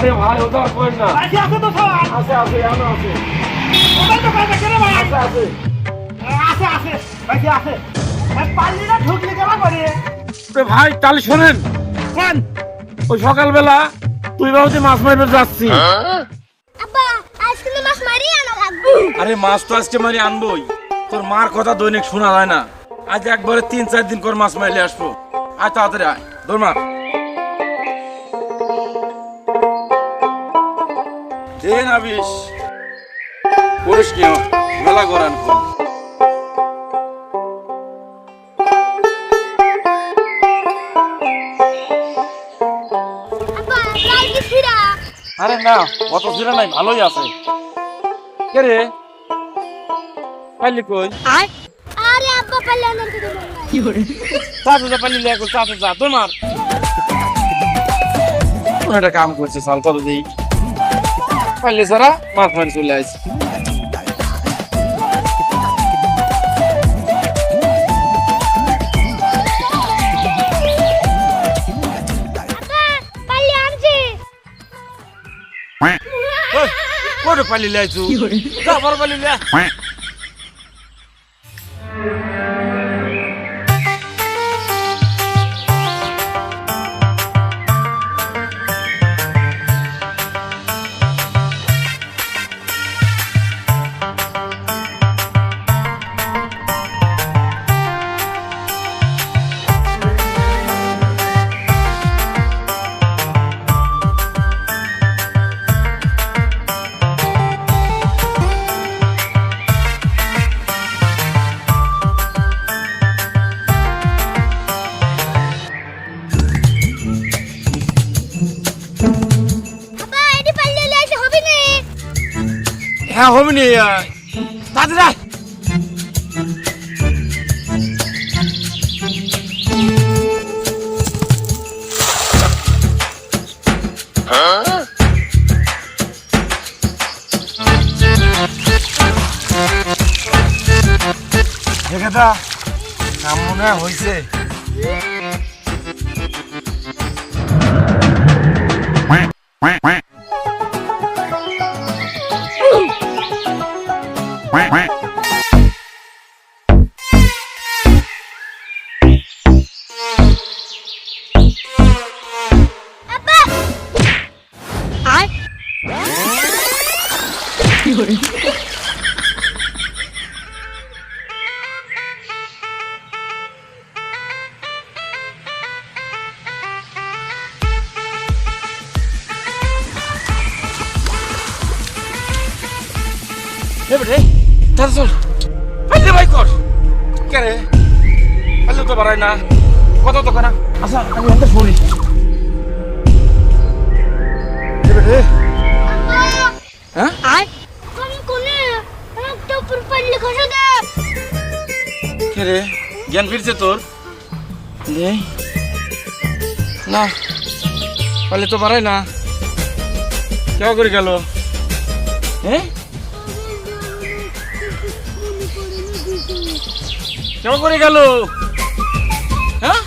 আরে ভাই ওটা কই না আছে আছে তো সব আছে আছে এমন আছে ওটা তো কাজ করে ভাই আছে আছে আছে আছে ভাই আছে ভাই পাল্লিটা ঢুকলে কেমন করে ভাই তাহলে শোনেন কোন ওই সকালবেলা তুই বাবুতে মাছ মারবে যাচ্ছি আব্বা আজকে তো মাছ মারি আনা লাগবে আরে মাছ তো আজকে মারি আনবই তোর মার কথা দৈনিক শোনা যায় না আজ একবারে 3-4 দিন করে মাছ মারলে আসবো আয় তাড়াতাড়ি আয় দৌড় মার দেন আবিস করিস কি মেলা করান আব্বা লাল কি ছিড়া আরে না অত ছিঁড়া নাই ভালোই আছে কে রে পাইলি কই আরে আব্বা পাল্লে আনার তো দেব কি করে চাচু যা পাইলি লেখো চাচু যা দৌড় মার কোন একটা কাম করছে সাল কত দিই পাইলে সারা মাছ মারি চলে আসছে আব্বা পাল্লে আনছি কোটে পাইলি লাইছু কি করে যা বড় পাইলি লে আব্বা এডি পাল্লে লাইছে হবে না হ্যাঁ হবে নি তাড়াতাড়ি দেখেতা কাম মনে হয়েছে আব্বা কি করে রে তাড়াতাড়ি চল পাইলে ভাই কর কে রে পাইলে তো বাড়াই না কত তো কেনা আচ্ছা আমি একটা শুনি রে হ্যাঁ কোন কোনে একটা উপর পাল্লে খসে দে কে রে জ্ঞান ফিরছে তোর নেই না পাইলে তো বাড়াই না কেউ করে গেল হ্যাঁ কেমন করে গেল হ্যাঁ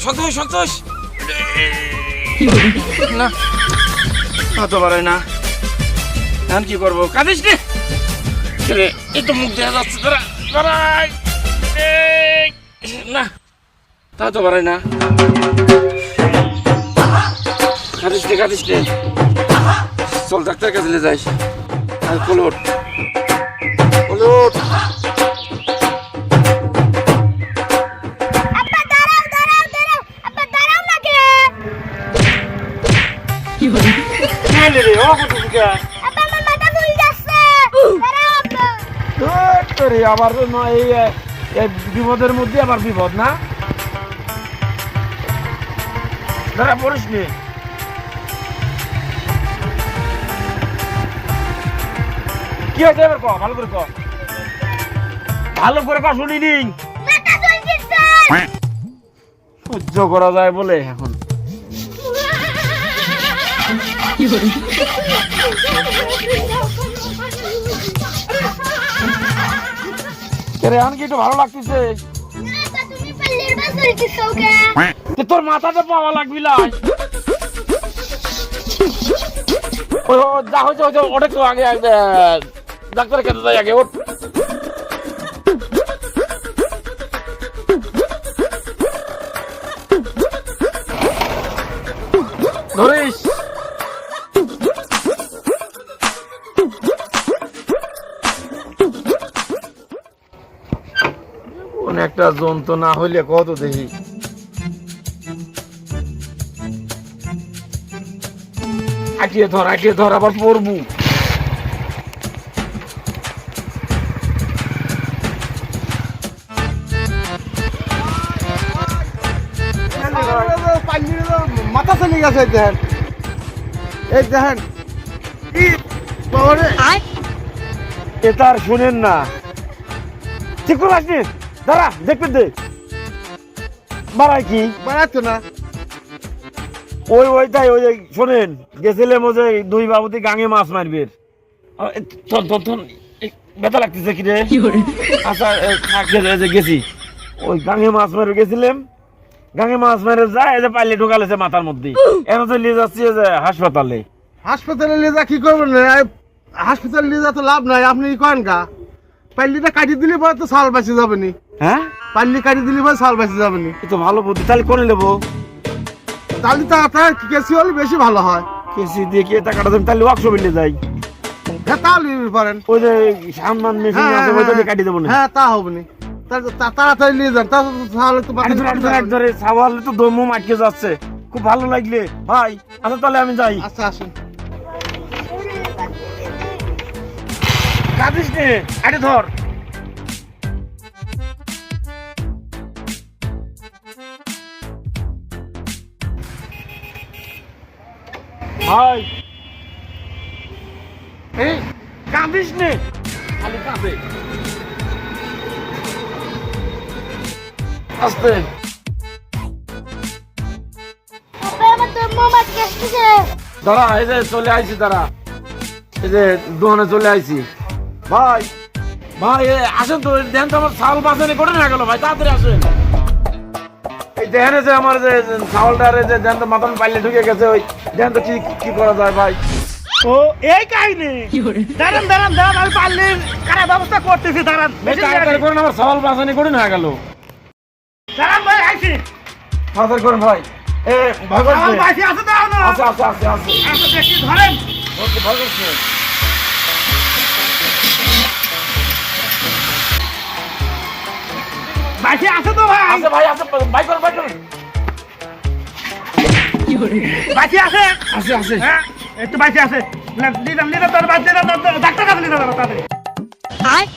সন্তোষ সন্তোষ না হতে পারে না এখন কি করবো কাঁদিস রে এই তো মুখ দেখা যাচ্ছে তোরা দাঁড়াই না তা তো পারে না কাঁদিস রে চল ডাক্তার কাছে যাইস আর কলোট কলোট আব্বা দাঁড়াও দাঁড়াও দাঁড়াও আব্বা দাঁড়াও না কে কি করে রে রে ও কত দিকে আব্বা আমার মাথা ফুল যাচ্ছে দাঁড়াও আব্বা তোরে আবার এই বিপদের মধ্যে আবার বিপদ না দাঁড়া পড়িস নি কি হয়েছে এবার ক ভালো করে ক ভালো করে ক শুনিনি মাথা জ্বলছে সহ্য করা যায় বলে এখন কি করে রে এখন কি একটু ভালো লাগতেছে তুমি পাল্লের বাস ধরেছিস ওকে তোর মাথাটা পাওয়া লাগবি লাই যা হয়েছে হয়েছে, অনেক তো আগে ডাক্তারের কাছে যাই আগে, ওঠ। ধরিস। কোন একটা জন্তু না হইলে কত দেখি। আটিয়ে ধর আবার পড়বো। মাথা চলে গেছে দেখেন, এই দেখেন কি বাবারে। এটা আর শুনেন না, ঠিক করে আসনি, দাঁড়া দেখবে দে মারাই কি বাড়াচ্ছ না। ওইটাই ওই যে শোনেন, গেছিলাম ওই যে দুই বাবুতে গাঙে মাছ মারবে। ব্যথা লাগতেছে কি রে? আচ্ছা গেছি ওই গাঙে মাছ মারে গেছিলাম, গাঙে মাছ মেরে যায় এই যে পাইলে ঢোকালেছে মাথার মধ্যে, এখন তো নিয়ে যাচ্ছি এই যে হাসপাতালে। হাসপাতালে নিয়ে যা কি করবেন? হাসপাতালে নিয়ে যা তো লাভ নাই, আপনি কি করেন গা? পাল্লিটা কাটিয়ে দিলে পরে তো সাল বাঁচে যাবে নি। হ্যাঁ, পাল্লি কাটিয়ে দিলে পরে সাল বাঁচে যাবে নি। এ তো ভালো বুদ্ধি, তাহলে করে নেবো। তাহলে তাড়াতাড়ি কেসি হলে বেশি ভালো হয়। কেসি দিয়ে কি টাকাটা দেবেন? তাহলে ওয়ার্কশপে নিয়ে যাই, হ্যাঁ তাহলে পারেন। ওই যে সামান মেশিন আছে ওইটা দিয়ে কাটিয়ে দেবো না। হ্যাঁ তা হবে নি, তাড়াতাড়ি নিয়ে যান, তাহলে তো ধরে সাওয়ালে তো দমও আটকে যাচ্ছে, খুব ভালো লাগলে ভাই। আচ্ছা তাহলে আমি যাই। আচ্ছা আসুন। কাঁদিস নে, আরে ধর। ভাই এই কাঁদিস নে, খালি কাঁদে। আস্তে আব্বা আমার তো মাছ কাটতেছে। দাঁড়া, এই যে চলে আইছি, দাঁড়া, এই যে দোকানে চলে আইছি। ভাই ভাই আসেন তো, দেন তো আমার চাউল বাঁচানি করে না গেল ভাই, তাড়াতাড়ি আসেন। এই দেখেন যে আমার যে চাউলটারে যে দেন তো মাথার পাইলে ঢুকে গেছে, ওই দেন তো কি করা যায় ভাই। ও এই কাহিনী, দাঁড়ান দাঁড়ান দাঁড়ান, আমি পাল্লির কারা ব্যবস্থা করতেছি, দাঁড়ান। তাড়াতাড়ি করেন, আমার চাউল বাঁচানি করে না গেল। দাঁড়ান ভাই, আইছি। তাড়াতাড়ি করেন ভাই। এ ভয় করছে। আমার বাসি আছে, দাঁড়ান। আচ্ছা। আচ্ছা দেখি, ধরেন। ওকে, ভয় করছে। বাসি আছে তো ভাই? আচ্ছা ভাই, আচ্ছা ভাই করেন। বাসি আছে? আছে। হ্যাঁ একটু বাসি আছে। নিলাম তোর বাস, ডাক্তার কাছে নিলাম তাড়াতাড়ি। আয়